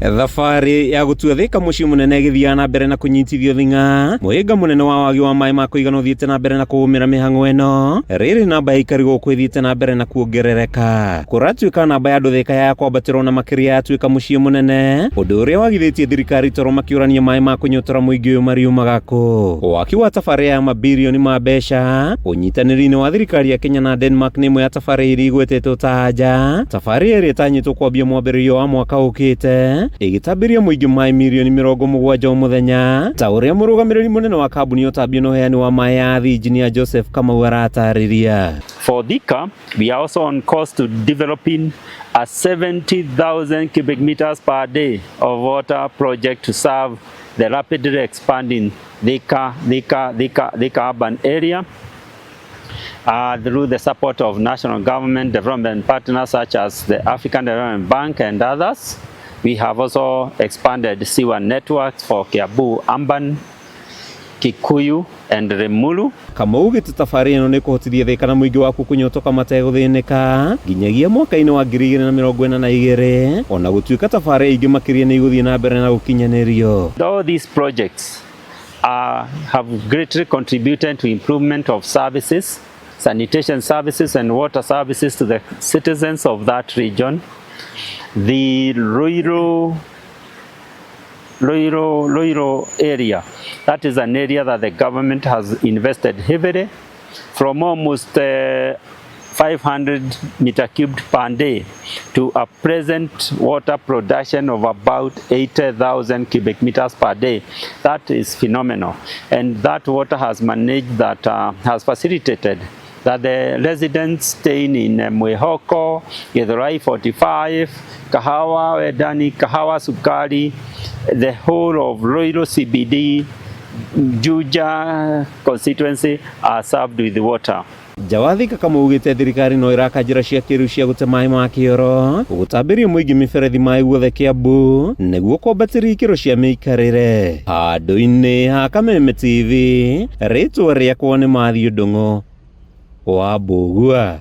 Thabarĩ ya gũtua Thika mũciĩ mũnene gĩthiaga na mbere na kũnyitithio thing'a. Mũhĩnga mũnene wa wagi wa maĩ ma kũigana ũthiĩte na mbere na kũgũmĩra mĩhang'o ĩno. Rĩrĩ namba ya aikari gũkũ ĩthiĩte na mbere na kuongerereka. Kũratuĩka namba ya andũ Thika ya kwambatĩrwo na makĩria yatuĩka mũciĩ mũnene, ũndũ ũrĩa wagithĩtie thirikari toro makĩũrania maĩ ma kũnyotora mũingĩ ũyũ mariumaga kũ. Waki wa tabarĩ ya mabirioni ma mbeca, ũnyitanĩri-inĩ wa thirikari ya Kenya na Denmark nĩ ĩmwe ya tabarĩ iria igwetetwo ta anja. Tabarĩ ĩrĩa ĩtanyĩtwo kwambia mwambĩrĩrio wa mwaka ũkĩte, ĩgĩtambĩria mũingĩ maĩ mirioni 70 o mũthenya, ta ũrĩa mũrũgamĩrĩri mũnene wa kambuni ya ũtambia na ũheani wa maĩ ya thĩ Engineer Joseph Kamau aratarĩria. For Thika, we are also on course to developing a 70,000 cubic meters per day of water project to serve the rapidly expanding Thika urban area. Through the support of national government development partners such as the African Development Bank and others. We have also expanded sewer networks for Kiambu, Amban, Kikuyu and Rimuru. Kamau gĩtĩ tabarĩ ĩno nĩ kũhotithia Thika na mũingĩ waku kũnyotoka mategũthĩnĩka nginyagia mwaka-inĩ wa 2042, ona gũtuĩka tabarĩ ingĩ makĩria nĩ igũthiĩ na mbere na gũkinyanĩrio. All these projects have greatly contributed to improvement of services, sanitation services and water services to the citizens of that region. The Ruiru area, that is an area that the government has invested heavily, from almost 500 meter cubed per day to a present water production of about 80,000 cubic meters per day. That is phenomenal, and that water has managed that has facilitated that the residents staying in Mwihoko, Githurai 45, Kahawa, Wedani, Kahawa, Sukari, the whole of Ruiru CBD, Juja constituency are served with water. Jawathika Kamau gĩte thirikari no ĩraka njĩra cia kĩrĩu cia gũte maĩ ma kĩoro, gũtambĩria mũingĩ mĩberethi maĩ guothe Kiambu nĩguo kwambatĩria ikĩro cia mĩikarĩre. Handũ-inĩ ha Kameme TV, rĩtwa rĩakwa nĩ Mathiũ Ndung'u wa Mbũgua.